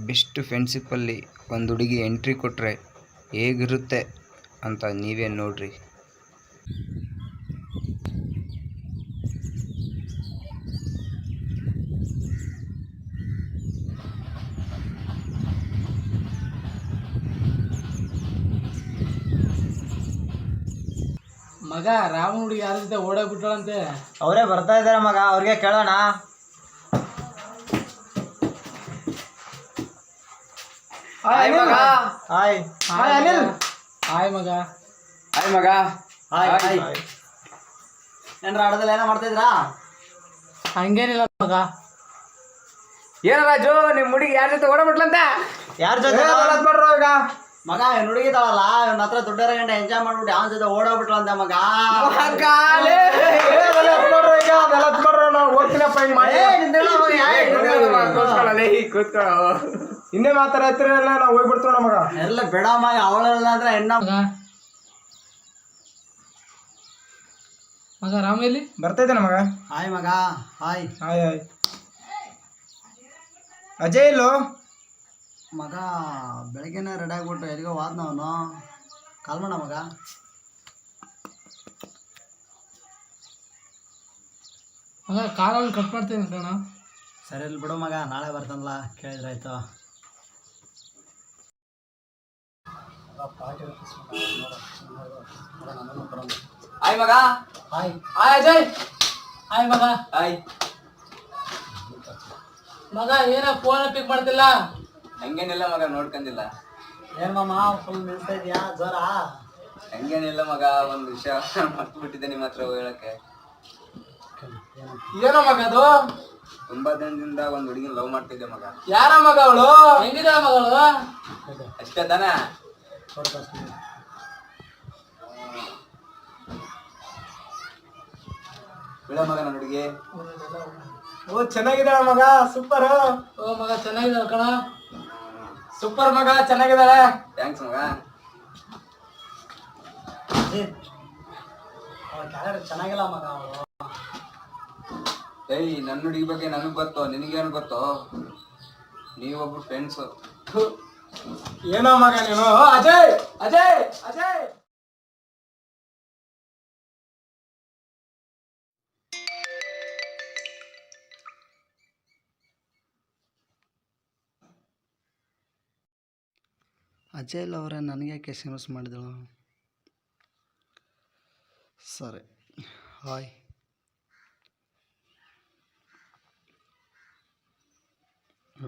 Best ಫ್ರೆಂಡ್ಶಿಪ್ಪಲ್ಲಿ ಒಂದು ಹುಡುಗಿ entry ಕೊಟ್ಟರೆ ಹೇಗಿರುತ್ತೆ ಅಂತ ನೀವೇ ನೋಡ್ರಿ. ಮಗ ರಾವಣ ಹುಡುಗಿ ಯಾರ ಜೊತೆ ಓಡೋಗ್ಬಿಟ್ಟಳಂತೆ. ಅವರೇ ಬರ್ತಾ ಇದಾರೆ ಮಗ, ಅವ್ರಿಗೆ ಕೇಳೋಣ. ಹಾಯ್ ಮಗ. Hi hi Anil. ಹಾಯ್ ಮಗ. ಹಾಯ್ ಮಗ. Hi hi. ಏನ್ರ ಆಡದಲ್ಲಿ ಏನೋ ಮಾಡ್ತಾ ಇದ್ರಾ? ಹಂಗೇನಿಲ್ಲ ಮಗ. ಏನ ರಾಜು, ನಿಮ್ಮ ಹುಡುಗಿ ಯಾರ ಜೊತೆ ಓಡಬಿಟ್ಲಂತ? ಯಾರ ಜೊತೆ ಮಾಡ್ರು ಈಗ ಮಗ? ಇವ್ನು ಹುಡುಗಿತಾಳಲ್ಲ, ಇವನ ಹತ್ರ ದುಡ್ಡರ ಗಂಟೆ ಎಂಜಾಯ್ ಮಾಡ್ಬಿಟ್ಟು ಅವನ ಜೊತೆ ಓಡೋಗ್ಬಿಟ್ಲಂತೆ ಮಗ. ಇನ್ನೇ ಮಾತಾಡ್ತಿರಲ್ಲ, ನಾವು ಹೋಗ್ಬಿಡ್ತೀವಿ ಮಗ. ಎಲ್ಲ ಬೇಡ ಮಗ, ಅವಳೆಲ್ಲ ಅಂದ್ರೆ ಹೆಣ್ಣ ಮಗ. ರಾಮ ಇಲ್ಲಿ ಬರ್ತಾ ಇದ್ದಾನೆ ಮಗ. ಹಾಯ್ ಮಗ. Hi hi hi. ಅಜಯ್ ಇಲ್ಲೋ ಮಗ? ಬೆಳಗ್ಗೆನೇ ರೆಡಿ ಆಗ್ಬಿಟ್ಟು ಎಲ್ಲಿಗೋ ವಾದ್ನವನು. ಕಾಲ್ ಮಾಡ ಮಗ. ಮಗ ಕಾಲಲ್ಲಿ ಕಟ್ ಮಾಡ್ತೀನಿ ಕಣ. ಸರಿ ಇಲ್ಲಿ ಬಿಡು ಮಗ, ನಾಳೆ ಬರ್ತಾನಲ್ಲ, ಕೇಳಿದ್ರಾಯ್ತು. ಹಾಯ್ ಮಗ. Hi hi Ajay. ಹಾಯ್ ಮಗ. ಹಾಯ್ ಮಗ ಏನ ಫೋನ್ ಪಿಕ್ ಮಾಡ್ತಿಲ್ಲ? ಹಂಗೇನಿಲ್ಲ ಮಗ, ನೋಡ್ಕೊಂಡಿಲ್ಲ. ಏನ್ ಮಾಮ ಫುಲ್ ನಿಲ್ತಾ ಇದೆಯಾ ಜ್ವರ? ಹಂಗೇನಿಲ್ಲ ಮಗ, ಒಂದು ವಿಷಯ ಮರ್ತು ಬಿಟ್ಟಿದ್ದೆ ನಿಮ್ಮ ಹತ್ರ ಹೇಳಕ್ಕೆ. ಏನೋ ಮಗ ಅದು? ತುಂಬಾ ದಿನದಿಂದ ಒಂದು ಹುಡುಗಿನ ಲವ್ ಮಾಡ್ತಿದ್ದೆ ಮಗ. ಯಾರ ಮಗ ಅವಳು? ಹೆಂಗಿದ್ದಾಳ ಮಗಳು? ಅಷ್ಟೇ ತಾನ? ಬಿಡ ಮಗ ನನ್ನ ಹುಡುಗಿ. ಓ ಚೆನ್ನಾಗಿದ್ದಾಳ ಮಗ, ಸೂಪರ್. ಓ ಮಗ ಚೆನ್ನಾಗಿದ್ದಾಳ ಕಣ, ಸೂಪರ್ ಮಗ, ಚೆನ್ನಾಗಿದ್ದಾಳೆ. ಥ್ಯಾಂಕ್ಸ್ ಮಗ. ಚೆನ್ನಾಗಿಲ್ಲ ಮಗ ಅವಳು. ಏಯ್, ನನ್ನ ಹುಡುಗಿ ಬಗ್ಗೆ ನನಗೆ ಗೊತ್ತು, ನಿನಗೇನು ಗೊತ್ತು? ನೀವೊಬ್ರು ಫ್ರೆಂಡ್ಸು. ಏನೋ ಮಗ ನೀನು? ಅಜಯ್ ಅಜಯ್ ಅಜಯ್. ಅಜಯ್ ಅವರೇ ನನಗೆ ಯಾಕೆ SMS ಮಾಡಿದಳು? ಸರಿ. ಹಾಯ್.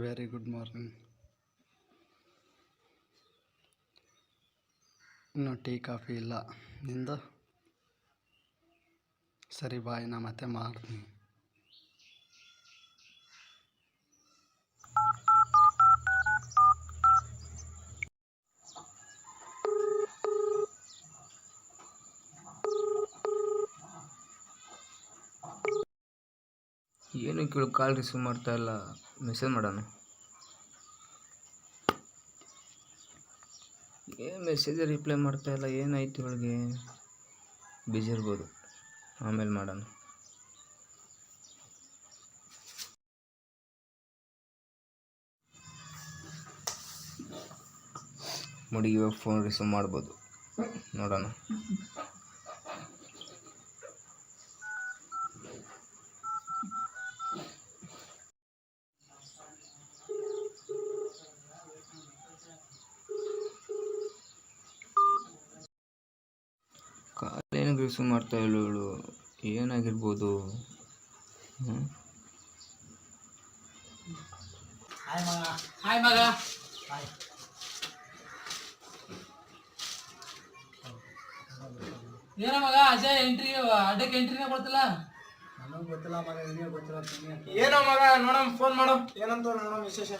Very good morning. ಇನ್ನೂ ಟೀ ಕಾಫಿ ಇಲ್ಲ ನಿಂದು? ಸರಿ ಬಾಯ್, ನಾ ಮತ್ತೆ ಮಾಡ್ತೀನಿ. ಏನು ಕೇಳು, ಕಾಲ್ ರಿಸೀವ್ ಮಾಡ್ತಾ ಇಲ್ಲ, ಮೆಸೇಜ್ ಮಾಡೋಣ. ಏನು ಮೆಸೇಜ್ ರಿಪ್ಲೈ ಮಾಡ್ತಾ ಇಲ್ಲ, ಏನಾಯ್ತು ಇವಳಿಗೆ? ಬಿಜಿ ಇರ್ಬೋದು, ಆಮೇಲೆ ಮಾಡೋಣ. ಹುಡುಗಿ ಇವಾಗ ಫೋನ್ ರಿಸೀವ್ ಮಾಡ್ಬೋದು, ನೋಡೋಣ. ಕಾಲ್ ಏನಕ್ಕೆ ರಿಸೀವ್ ಮಾಡ್ತಾ ಇಲ್ಲ ಇವಳು? ಏನಾಗಿರ್ಬೋದು? ಹಾಯ್ ಮಗ. ಹಾಯ್ ಮಗ. ಹಾಯ್. ಏನೋ ಮಗ ಅಜಯ್ ಎಂಟ್ರಿ ಅಡ್ಡಕ್ಕೆ ಎಂಟ್ರಿನೇ ಕೊಡ್ತಿಲ್ಲ? ನನಗೆ ಗೊತ್ತಿಲ್ಲ ಮಗ, ನಿನಗೆ ಗೊತ್ತಿಲ್ಲ. ಏನೋ ಮಗ, ನೋಡಮ್ ಫೋನ್ ಮಾಡು, ಏನಂತ ನೋಡಮ್ ವಿಶೇಷ.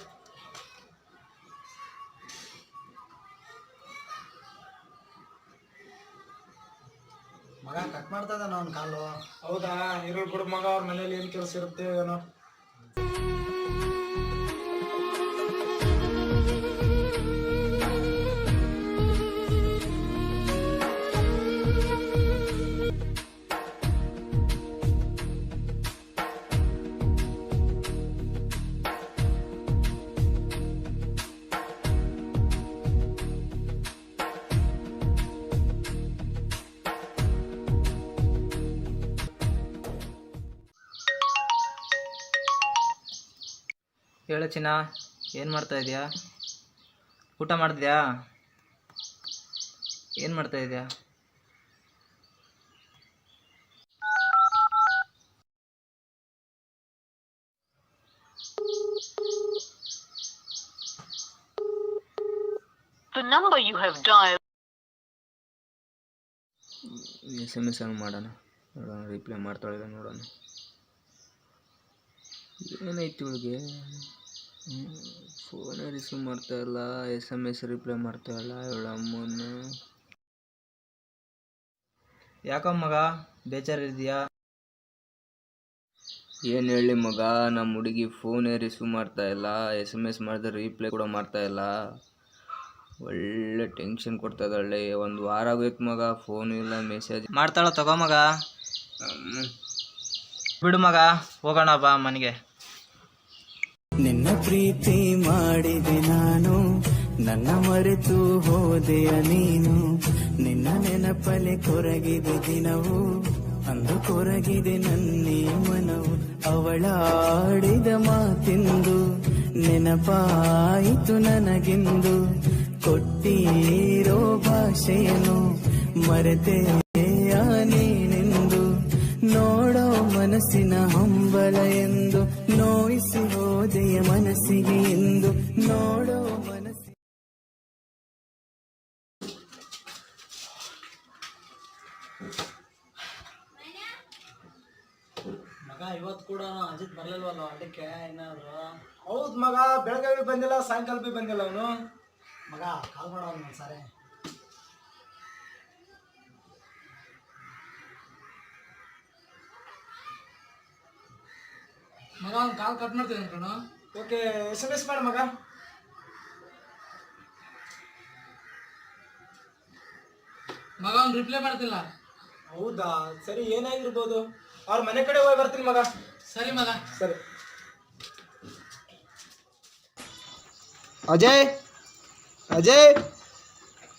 ಮಗ ಕಟ್ ಮಾಡ್ತಾ ಇದ್ದಾನೆ ಅವ್ನ ಕಾಲು. ಹೌದಾ? ಇರೋಳು ಬಿಡು ಮಗ, ಅವ್ರ ಮನೇಲಿ ಏನು ಕೆಲಸ ಇರುತ್ತೆ ಏನೋ. ಹೇಳು ಚಿನ್ನ, ಏನು ಮಾಡ್ತಾ ಇದೆಯಾ? ಊಟ ಮಾಡಿದ್ಯಾ? ಏನು ಮಾಡ್ತಾ ಇದೆಯಾ? The number you have dialed. SMS on ಮಾಡೋಣ, ನೋಡೋಣ ರಿಪ್ಲೈ ಮಾಡ್ತಾಳೆ ನೋಡೋಣ. ಏನೈತಿ ಇವಳಿಗೆ? ಫೋನೇ ರಿಸೀವ್ ಮಾಡ್ತಾಯಿಲ್ಲ, SMS ರಿಪ್ಲೈ ಮಾಡ್ತಾಯಿಲ್ಲ ಇವಳ ಅಮ್ಮನ. ಯಾಕೋ ಮಗ ಬೇಜಾರಿದೆಯಾ? ಏನು ಹೇಳಿ ಮಗ, ನಮ್ಮ ಹುಡುಗಿ ಫೋನೇ ರಿಸೀವ್ ಮಾಡ್ತಾಯಿಲ್ಲ, SMS ಮಾಡಿದ್ರೆ ರಿಪ್ಲೈ ಕೂಡ ಮಾಡ್ತಾಯಿಲ್ಲ. ಒಳ್ಳೆ ಟೆನ್ಷನ್ ಕೊಡ್ತಾ ಇದ್ದಾಳೆ. ಒಂದು ವಾರ ಆಗೋಯ್ತು ಮಗ, ಫೋನ್ ಇಲ್ಲ, ಮೆಸೇಜ್ ಮಾಡ್ತಾಳ. ತಗೋ ಮಗ, ಬಿಡು ಮಗ, ಹೋಗೋಣ ಬಾ ಮನೆಗೆ. ನಿನ್ನ ಪ್ರೀತಿ ಮಾಡಿದೆ ನಾನು, ನನ್ನ ಮರೆತು ಹೋದೆಯ ನೀನು. ನಿನ್ನ ನೆನಪಲೆ ಕೊರಗಿದೆ ದಿನವು, ಅಂದು ಕೊರಗಿದೆ ನನ್ನೇ ಮನವು. ಅವಳಾಡಿದ ಮಾತೆಂದು ನೆನಪಾಯಿತು ನನಗೆಂದು, ಕೊಟ್ಟಿರೋ ಭಾಷೆಯನು ಮರೆತೆಯ ನೀನೆಂದು. ನೋಡೋ ಮನಸ್ಸಿನ ಹಂಬಲ ಎಂದು ನೋಯಿಸಿ ಹೋದೆಯ ಮನಸ್ಸಿಗೆ ಎಂದು. ನೋಡೋ ಮನಸ್ಸಿ ಮಗ ಇವತ್ತು ಕೂಡ ಅಜಿತ್ ಬರ್ಲಿಲ್ವಲ್ಲ ಅಡ್ಡಕ್ಕೆ ಏನಾದ್ರು? ಹೌದು ಮಗ, ಬೆಳಗ್ಗೆ ಬಿ ಬಂದಿಲ್ಲ, ಸಾಯಂಕಾಲ ಬಿ ಬಂದಿಲ್ಲ ಅವನು. ಮಗ ಕಾಲ್ ಮಾಡೋ ಸಾರಿ. ಮಗ ಅವ್ನು ಕಾಲ್ ಕಟ್ ಮಾಡ್ತೀನಿ ಕಣ. ಓಕೆ, SMS ಮಾಡು ಮಗ. ಮಗ ಅವ್ನು ರಿಪ್ಲೈ ಮಾಡ್ತಿಲ್ಲ. ಹೌದಾ, ಸರಿ, ಏನಾಗಿರ್ಬೋದು. ಅವ್ರ ಮನೆ ಕಡೆ ಹೋಗಿ ಬರ್ತೀನಿ ಮಗ. ಸರಿ ಮಗ. ಸರಿ. ಅಜಯ್ ಅಜಯ್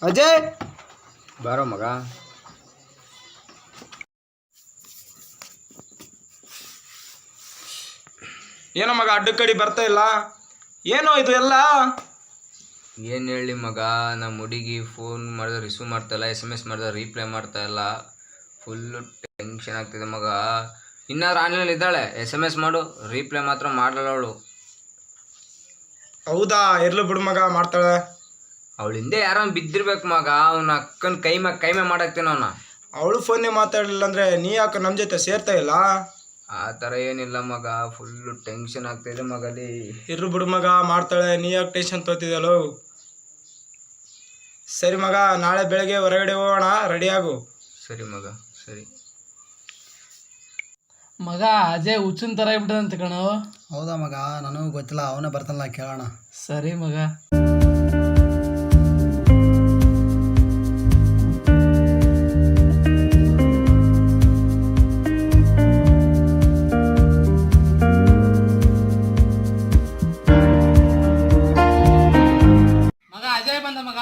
ಅಜಯ್ ಬಾರೋ ಮಗ. ಏನೋ ಮಗ ಅಡ್ಡ ಕಡಿ ಬರ್ತಾ ಇಲ್ಲ, ಏನೋ ಇದು ಎಲ್ಲ? ಏನು ಹೇಳಿ ಮಗ, ನಮ್ಮ ಹುಡುಗಿ ಫೋನ್ ಮಾಡಿದ್ರೆ ರಿಸೀವ್ ಮಾಡ್ತಾಯಿಲ್ಲ, SMS ಮಾಡಿದ್ರೆ ರಿಪ್ಲೈ ಮಾಡ್ತಾಯಿಲ್ಲ. ಫುಲ್ಲು ಟೆನ್ಷನ್ ಆಗ್ತಿದೆ ಮಗ. ಇನ್ನಾದ್ರೂ ಆನ್ಲೈನಲ್ಲಿ ಇದ್ದಾಳೆ, SMS ಮಾಡು, ರಿಪ್ಲೈ ಮಾತ್ರ ಮಾಡಲ್ಲ ಅವಳು. ಹೌದಾ, ಇರ್ಲಿ ಬಿಡು ಮಗ, ಮಾಡ್ತಾಳೆ. ಅವಳ ಹಿಂದೆ ಯಾರೋ ಬಿದ್ದಿರ್ಬೇಕು ಮಗ, ಅವನ ಅಕ್ಕನ ಕೈಮೆ ಮಾಡಾಕ್ತೇನೆ ಅವನ. ಅವಳು ಫೋನ್ನೇ ಮಾತಾಡಲಿಲ್ಲ ಅಂದರೆ ನೀ ಯಾಕೆ ನಮ್ಮ ಜೊತೆ ಸೇರ್ತಾ ಇಲ್ಲ? ಆ ಥರ ಏನಿಲ್ಲ ಮಗ, ಫುಲ್ಲು ಟೆನ್ಷನ್ ಆಗ್ತಾಯಿದೆ ಮಗಲ್ಲಿ. ಇರ್ಲಿ ಬಿಡು ಮಗ, ಮಾಡ್ತಾಳೆ, ನೀ ಯಾಕೆ ಟೆನ್ಷನ್ ತೋತಿದ್ದಲ್ಲೋ? ಸರಿ ಮಗ, ನಾಳೆ ಬೆಳಗ್ಗೆ ಹೊರಗಡೆ ಹೋಗೋಣ, ರೆಡಿಯಾಗು. ಸರಿ ಮಗ, ಸರಿ. ಮಗ ಅಜಯ್ ಹುಚ್ಚಿನ ಥರ ಆಗ್ಬಿಟ್ಟದಂತ ಕಣೋ. ಹೌದಾ ಮಗ, ನನಗೂ ಗೊತ್ತಿಲ್ಲ, ಅವನೇ ಬರ್ತಾನಲ್ಲ, ಕೇಳೋಣ. ಸರಿ ಮಗ. ಮಗ ಅಜಯ್ ಬಂದ ಮಗ.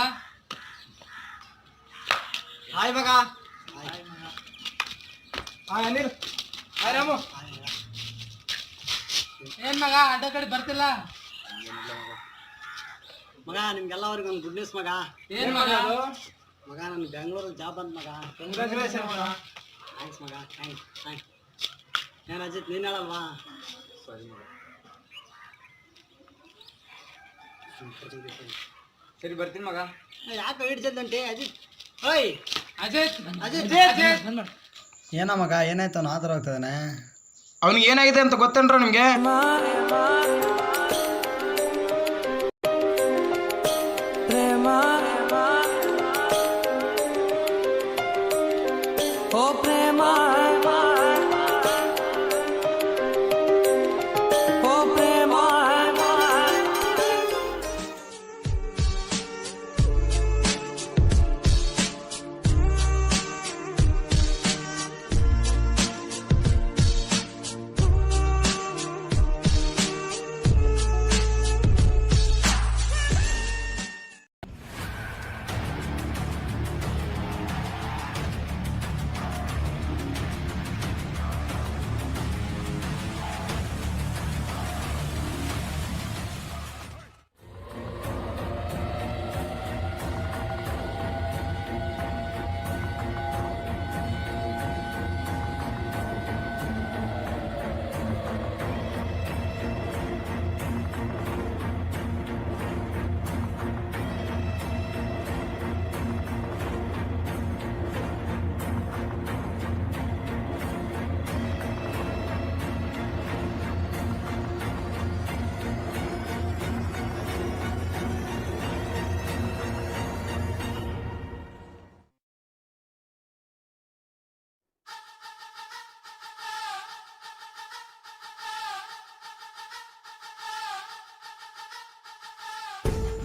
ಹಾಯ್ ಮಗ. ಹಾಯ್ ಅನಿಲ್. ಹಾಯ್ ರಾಮು. ಏನ್ ಮಗ ಅಡ್ಡ ಕಡೆ ಬರ್ತಿಲ್ಲ? ಮಗ ನಿಮ್ಗೆಲ್ಲವ್ರಿಗೆ ಒಂದು ಗುಡ್ ನ್ಯೂಸ್ ಮಗ. ಏನ್ ಮಗ? ಮಗ ನನ್ಗೆ ಬೆಂಗಳೂರಲ್ಲಿ ಜಾಬ್ ಬಂತ ಮಗ. ಕಂಗ್ರ್ಯಾಚುಲೇಷನ್ ಮಗ. ಥ್ಯಾಂಕ್ಸ್ ಮಗ, ಥ್ಯಾಂಕ್ಸ್. ಏನು ಅಜಿತ್, ನೀನು ಹೇಳಲ್ವಾ? ಸರಿ ಬರ್ತೀನಿ ಮಗ. ಯಾಕೆ ಹಿಡ್ಸದಂತೆ ಅಜಿತ್? ಓಯ್ ಅಜಯ್ ಅಜಿತ್. ಏನೋ ಮಗ, ಏನಾಯ್ತು? ಅವನು ಆತರ ಹೋಗ್ತದಾನೆ. ಅವನಿಗೆ ಏನಾಗಿದೆ ಅಂತ ಗೊತ್ತೇನ್ರ ನಿಮಗೆ?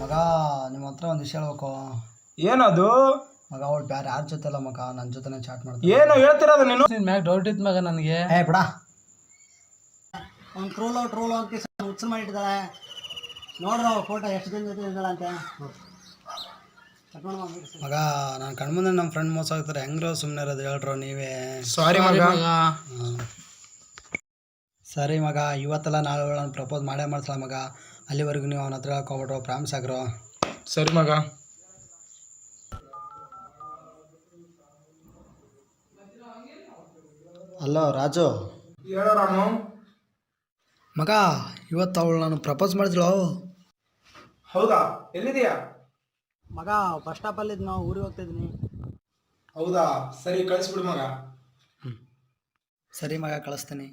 ಮಗ ನಿಮ್ಮ ಹತ್ರ ಒಂದು ವಿಷಯ ಹೇಳ್ಬೇಕು. ಏನದು? ಮಗ ಅವಳು ಬೇರೆ ಯಾರ ಜೊತೆ ಅಲ್ಲ ಮಗ, ನನ್ನ ಜೊತೆನೇ ಚಾಟ್ ಮಾಡ್ತೀನಿ. ಏನು ಹೇಳ್ತಿರೋದು ನೀನು? ನಿನ್ ಮ್ಯಾಗ ಡೌಟ್ ಇತ್ತು ಮಗ ನನಗೆ. ಬಿಡ ಅವ್ನು ಟ್ರೋಲು ಅಂತ ಹುಚ್ಚು ಮಾಡಿಟ್ಟಿದ್ದಾಳೆ. ನೋಡ್ರ ಫೋಟೋ ಎಷ್ಟು ದಿನ ಜೊತೆ ಇದ್ದಾಳಂತೆ. ಮಗ ನಾನು ಕಣ್ಮುಂದೆ ನಮ್ಮ ಫ್ರೆಂಡ್ ಮೋಸ ಆಗ್ತಾರೆ, ಹೆಂಗ್ರೋ ಸುಮ್ಮನೆ ಇರೋದು ಹೇಳ್ರೋ ನೀವೇ. ಸಾರಿ ಮಗ. ಸರಿ ಮಗ, ಇವತ್ತೆಲ್ಲ ನಾಳೆ ನಾನು ಪ್ರಪೋಸ್ ಮಾಡೇ ಮಾಡ್ಸಲ್ಲ ಮಗ. ಅಲ್ಲಿವರೆಗೂ ನೀವು ಅವನ ಹತ್ರ ಹೇಳ್ಕೊಬಿಟ್ರು, ಪ್ರಾಮಿಸ್ ಆಗ್ರೋ. ಸರಿ ಮಗ. ಹಲೋ ರಾಜು. ಹೇಳೋ ರಾಮು. ಮಗ ಇವತ್ತು ಅವಳು ನಾನು ಪ್ರಪೋಸ್ ಮಾಡಿದ್ಳು. ಹೌದಾ? ಎಲ್ಲಿದೆಯಾ? ಮಗ ಬಸ್ ಸ್ಟಾಪಲ್ಲಿದ್ದು ನಾವು ಊರಿಗೆ ಹೋಗ್ತಿದ್ದೀನಿ. ಹೌದಾ? ಸರಿ ಕಳಿಸ್ಬಿಡು ಮಗ. ಸರಿ ಮಗ, ಕಳಿಸ್ತೀನಿ.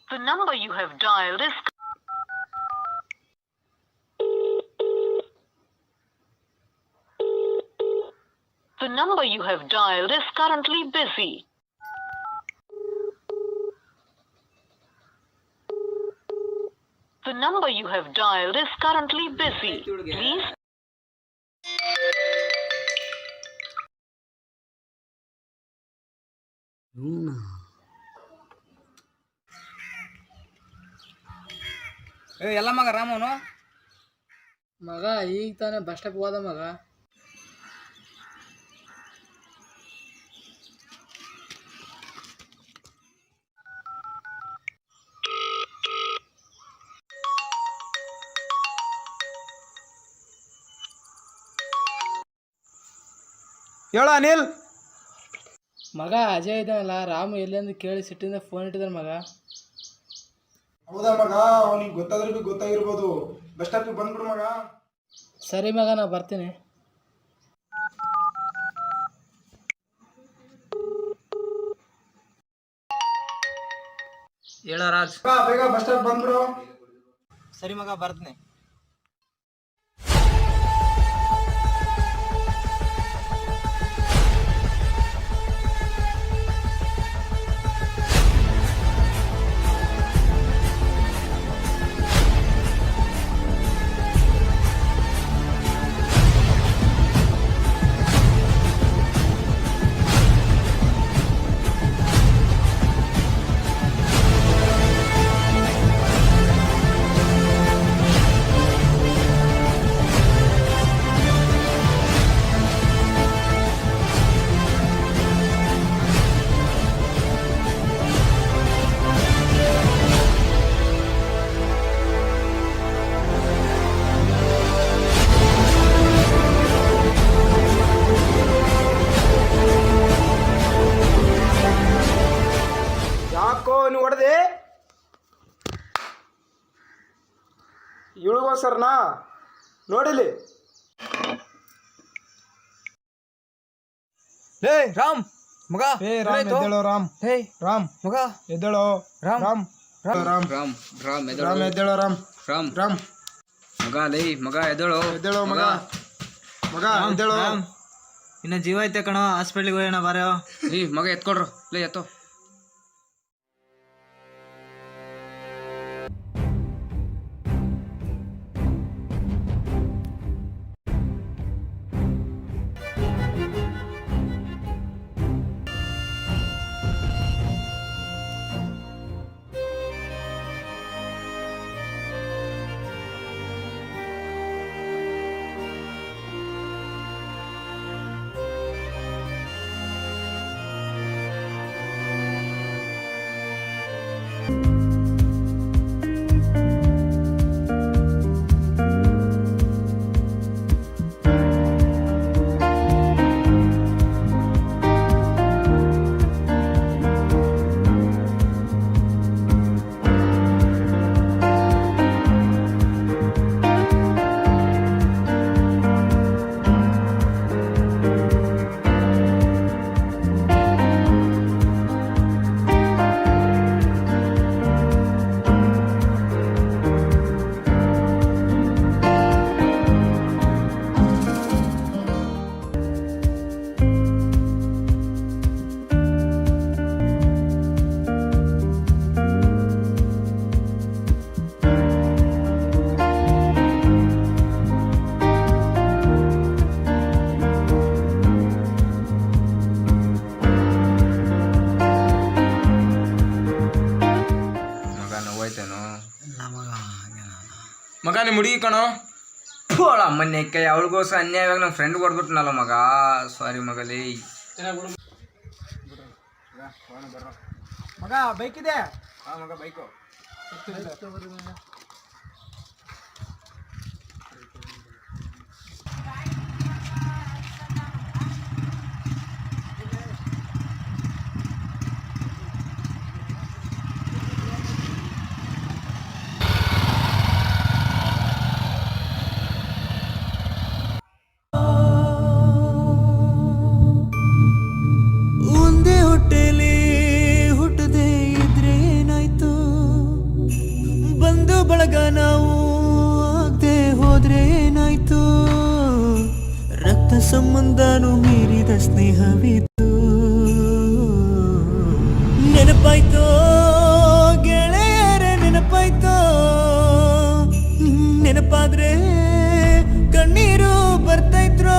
The number you have dialed is currently busy. The number you have dialed is currently busy. Please. ಎಲ್ಲ ಮಗ ರಾಮನು ಮಗ ಈಗ ತಾನೇ ಬಸ್ ಸ್ಟಾಪ್ ಹೋದ ಮಗ. ಹೇಳ ಅನಿಲ್. ಮಗ ಅಜಯ್ ಇದ್ದಾನಲ್ಲ, ರಾಮು ಎಲ್ಲೆಂದು ಕೇಳಿ ಸಿಟ್ಟಿಂದ ಫೋನ್ ಇಟ್ಟಿದ್ದಾನೆ ಮಗ. ಹೌದಾ ಮಗ? ಅವನಿಗೆ ಗೊತ್ತಾದ್ರೆ ಬಿ ಗೊತ್ತಾಗಿರ್ಬೋದು. ಬಸ್ ಸ್ಟಾಪಿಗೆ ಬಂದ್ಬಿಡು ಮಗ. ಸರಿ ಮಗ, ನಾ ಬರ್ತೀನಿ. ಹೇಳ ರಾಜ್. ಬೇಗ ಬಸ್ ಸ್ಟಾಪ್ ಬಂದ್ಬಿಡು. ಸರಿ ಮಗ, ಬರ್ತೀನಿ. ಯಾಕೋ ನೀವು ಹೊಡೆದೆ? ಇವಳಿಗೋಸ್ಕರನಾ? ನೋಡಿಲಿ. ಲೇ ರಾಮ್ ಮಗ. ರಾಮ್ ಎದ್ದೇಳೋ ರಾಮ್. ಹೇ ರಾಮ್ ಮಗ ಎದ್ದೇಳೋ. ರಾಮ್ ರಾಮ್ ರಾಮ್ ರಾಮ್ ರಾಮ್ ರಾಮ್ ರಾಮ್ ಎದ್ದೇಳೋ ರಾಮ್. ರಾಮ್ ರಾಮ್ ಮಗ. ಲೇ ಮಗ ಎದ್ದೇಳೋ. ಎದ್ದೇಳೋ ಮಗ. ಮಗ ಎದ್ದೇಳೋ. ಇನ್ನು ಜೀವ ಐತೆ ಕಣೋ, ಹಾಸ್ಪಿಟ್ಲಿಗೆ ಹೋಗೋಣ ಬಾರೋ. ಲೇ ಮಗ ಎತ್ಕೊಡ್ರು. ಲೇ ಎತ್ತೋ. ಮಗ ನಿಮ್ಮ ಹುಡುಗಿ ಕಣೋ. ಮೊನ್ನೆ ಕೈ ಅವಳಿಗೋಸ್ಕರ ಅನ್ಯಾಯವಾಗಿ ನಮ್ಮ ಫ್ರೆಂಡ್ ಕೊಡ್ಬಿಟ್ನಲ್ಲ ಮಗ. ಸಾರಿ ಮಗಲೇ. ಮಗ ಬೈಕ್ ಇದೆ. ಮಗ ಬೈಕು ಒಂದೇ ಹೊಟ್ಟೆಲಿ ಹುಟ್ಟದೆ ಇದ್ರೆ ಏನಾಯ್ತು, ಬಂದು ಬಳಗ ನಾವು ಆಗದೆ ಹೋದ್ರೆ ಏನಾಯ್ತು, ರಕ್ತ ಸಂಬಂಧನೂ ಮೀರಿದ ಸ್ನೇಹವಿತ್ತು. ನೆನಪಾಯ್ತೋ ಗೆಳೆಯರೇ, ನೆನಪಾಯ್ತೋ, ನೆನಪಾದ್ರೆ ಕಣ್ಣೀರು ಬರ್ತೈತ್ರೋ.